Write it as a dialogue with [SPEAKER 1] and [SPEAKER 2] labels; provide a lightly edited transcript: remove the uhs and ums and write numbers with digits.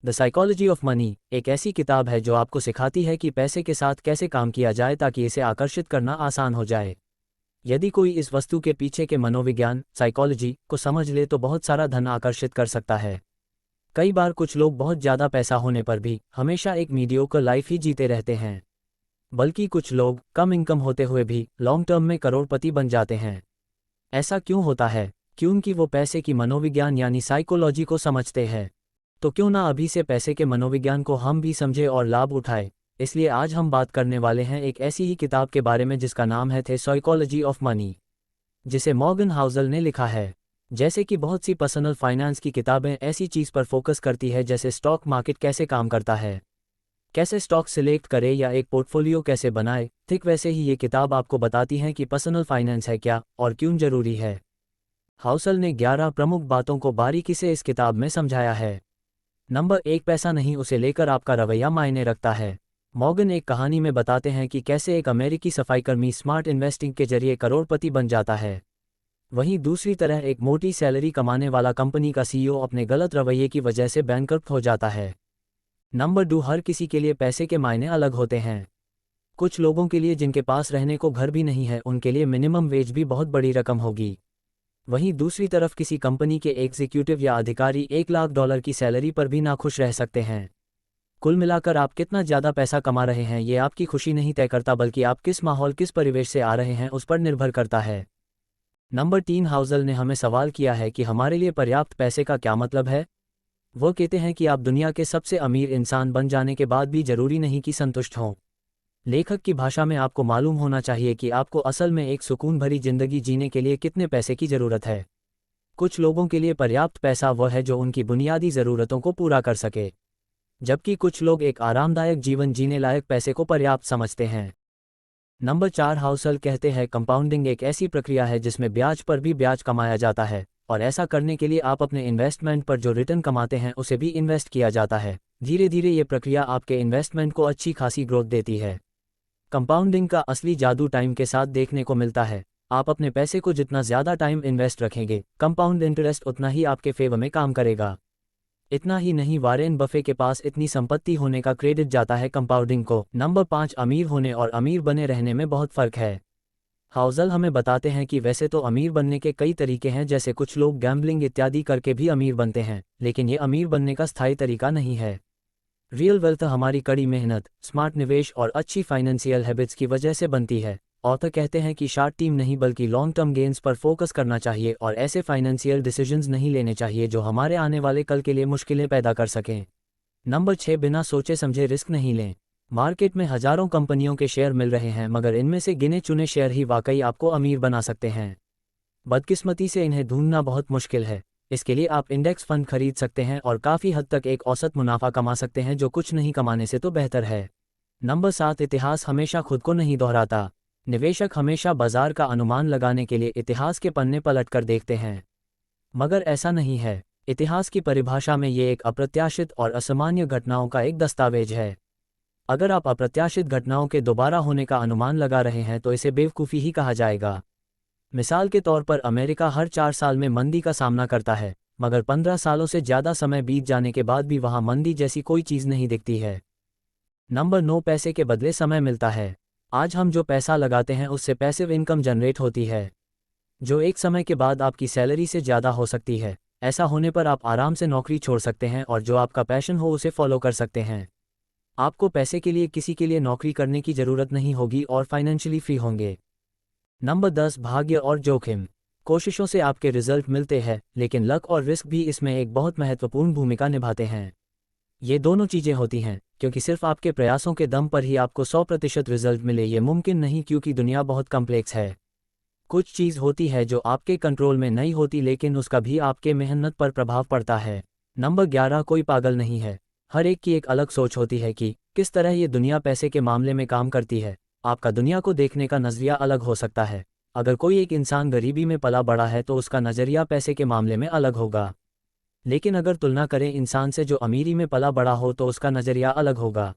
[SPEAKER 1] The psychology of money एक ऐसी किताब है जो आपको सिखाती है कि पैसे के साथ कैसे काम किया जाए ताकि इसे आकर्षित करना आसान हो जाए। यदि कोई इस वस्तु के पीछे के मनोविज्ञान साइकोलॉजी को समझ ले तो बहुत सारा धन आकर्षित कर सकता है। कई बार कुछ लोग बहुत ज़्यादा पैसा होने पर भी हमेशा एक मीडियोकर लाइफ ही जीते रहते हैं, बल्कि कुछ लोग कम इनकम होते हुए भी लॉन्ग टर्म में करोड़पति बन जाते हैं। ऐसा क्यों होता है? क्योंकि वो पैसे की मनोविज्ञान यानी साइकोलॉजी को समझते हैं। तो क्यों ना अभी से पैसे के मनोविज्ञान को हम भी समझे और लाभ उठाए। इसलिए आज हम बात करने वाले हैं एक ऐसी ही किताब के बारे में जिसका नाम है द साइकोलॉजी ऑफ मनी, जिसे मॉर्गन हाउसल ने लिखा है। जैसे कि बहुत सी पर्सनल फाइनेंस की किताबें ऐसी चीज़ पर फोकस करती है जैसे स्टॉक मार्केट कैसे काम करता है, कैसे स्टॉक सिलेक्ट करे या एक पोर्टफोलियो कैसे बनाए, ठीक वैसे ही ये किताब आपको बताती है कि पर्सनल फाइनेंस है क्या और क्यों जरूरी है। हाउसल ने 11 प्रमुख बातों को बारीकी से इस किताब में समझाया है। नंबर 1, पैसा नहीं उसे लेकर आपका रवैया मायने रखता है। मॉर्गन एक कहानी में बताते हैं कि कैसे एक अमेरिकी सफाईकर्मी स्मार्ट इन्वेस्टिंग के जरिए करोड़पति बन जाता है। वहीं दूसरी तरह एक मोटी सैलरी कमाने वाला कंपनी का सीईओ अपने गलत रवैये की वजह से बैंकरप्ट हो जाता है। नंबर 2, हर किसी के लिए पैसे के मायने अलग होते हैं। कुछ लोगों के लिए जिनके पास रहने को घर भी नहीं है उनके लिए मिनिमम वेज भी बहुत बड़ी रकम होगी। वहीं दूसरी तरफ किसी कंपनी के एग्जीक्यूटिव या अधिकारी $1 लाख की सैलरी पर भी नाखुश रह सकते हैं। कुल मिलाकर आप कितना ज़्यादा पैसा कमा रहे हैं ये आपकी खुशी नहीं तय करता, बल्कि आप किस माहौल किस परिवेश से आ रहे हैं उस पर निर्भर करता है। नंबर 3, हाउसल ने हमें सवाल किया है कि हमारे लिए पर्याप्त पैसे का क्या मतलब है। वो कहते हैं कि आप दुनिया के सबसे अमीर इंसान बन जाने के बाद भी जरूरी नहीं कि संतुष्ट हों। लेखक की भाषा में आपको मालूम होना चाहिए कि आपको असल में एक सुकून भरी जिंदगी जीने के लिए कितने पैसे की ज़रूरत है। कुछ लोगों के लिए पर्याप्त पैसा वह है जो उनकी बुनियादी ज़रूरतों को पूरा कर सके, जबकि कुछ लोग एक आरामदायक जीवन जीने लायक पैसे को पर्याप्त समझते हैं। नंबर 4, हाउसल कहते हैं कंपाउंडिंग एक ऐसी प्रक्रिया है जिसमें ब्याज पर भी ब्याज कमाया जाता है, और ऐसा करने के लिए आप अपने इन्वेस्टमेंट पर जो रिटर्न कमाते हैं उसे भी इन्वेस्ट किया जाता है। धीरे धीरे ये प्रक्रिया आपके इन्वेस्टमेंट को अच्छी खासी ग्रोथ देती है। कंपाउंडिंग का असली जादू टाइम के साथ देखने को मिलता है। आप अपने पैसे को जितना ज़्यादा टाइम इन्वेस्ट रखेंगे, कंपाउंड इंटरेस्ट उतना ही आपके फेवर में काम करेगा। इतना ही नहीं, वारेन बफे के पास इतनी संपत्ति होने का क्रेडिट जाता है कंपाउंडिंग को। नंबर 5, अमीर होने और अमीर बने रहने में बहुत फ़र्क है। हाउसल हमें बताते हैं कि वैसे तो अमीर बनने के कई तरीके हैं, जैसे कुछ लोग गैम्बलिंग इत्यादि करके भी अमीर बनते हैं, लेकिन ये अमीर बनने का स्थायी तरीका नहीं है। रियल वेल्थ हमारी कड़ी मेहनत, स्मार्ट निवेश और अच्छी फाइनेंशियल हैबिट्स की वजह से बनती है। ऑथर कहते हैं कि शॉर्ट टर्म नहीं बल्कि लॉन्ग टर्म गेन्स पर फोकस करना चाहिए और ऐसे फाइनेंशियल डिसीजंस नहीं लेने चाहिए जो हमारे आने वाले कल के लिए मुश्किलें पैदा कर सकें। नंबर 6, बिना सोचे समझे रिस्क नहीं लें। मार्केट में हजारों कंपनियों के शेयर मिल रहे हैं, मगर इनमें से गिने चुने शेयर ही वाकई आपको अमीर बना सकते हैं। बदकिस्मती से इन्हें ढूंढना बहुत मुश्किल है। इसके लिए आप इंडेक्स फंड खरीद सकते हैं और काफ़ी हद तक एक औसत मुनाफा कमा सकते हैं, जो कुछ नहीं कमाने से तो बेहतर है। नंबर 7, इतिहास हमेशा खुद को नहीं दोहराता। निवेशक हमेशा बाजार का अनुमान लगाने के लिए इतिहास के पन्ने पलट कर देखते हैं, मगर ऐसा नहीं है। इतिहास की परिभाषा में ये एक अप्रत्याशित और असामान्य घटनाओं का एक दस्तावेज है। अगर आप अप्रत्याशित घटनाओं के दोबारा होने का अनुमान लगा रहे हैं तो इसे बेवकूफ़ी ही कहा जाएगा। मिसाल के तौर पर अमेरिका हर 4 साल में मंदी का सामना करता है, मगर 15 सालों से ज़्यादा समय बीत जाने के बाद भी वहाँ मंदी जैसी कोई चीज़ नहीं दिखती है। नंबर 9, पैसे के बदले समय मिलता है। आज हम जो पैसा लगाते हैं उससे पैसिव इनकम जनरेट होती है, जो एक समय के बाद आपकी सैलरी से ज़्यादा हो सकती है। ऐसा होने पर आप आराम से नौकरी छोड़ सकते हैं और जो आपका पैशन हो उसे फॉलो कर सकते हैं। आपको पैसे के लिए किसी के लिए नौकरी करने की ज़रूरत नहीं होगी और फाइनेंशियली फ्री होंगे। नंबर 10, भाग्य और जोखिम। कोशिशों से आपके रिजल्ट मिलते हैं, लेकिन लक और रिस्क भी इसमें एक बहुत महत्वपूर्ण भूमिका निभाते हैं। ये दोनों चीज़ें होती हैं, क्योंकि सिर्फ आपके प्रयासों के दम पर ही आपको 100% रिजल्ट मिले ये मुमकिन नहीं, क्योंकि दुनिया बहुत कॉम्प्लेक्स है। कुछ चीज़ होती है जो आपके कंट्रोल में नहीं होती, लेकिन उसका भी आपके मेहनत पर प्रभाव पड़ता है। नंबर 11, कोई पागल नहीं है। हर एक की एक अलग सोच होती है कि किस तरह ये दुनिया पैसे के मामले में काम करती है। आपका दुनिया को देखने का नज़रिया अलग हो सकता है। अगर कोई एक इंसान गरीबी में पला बड़ा है तो उसका नज़रिया पैसे के मामले में अलग होगा, लेकिन अगर तुलना करें इंसान से जो अमीरी में पला बड़ा हो तो उसका नज़रिया अलग होगा।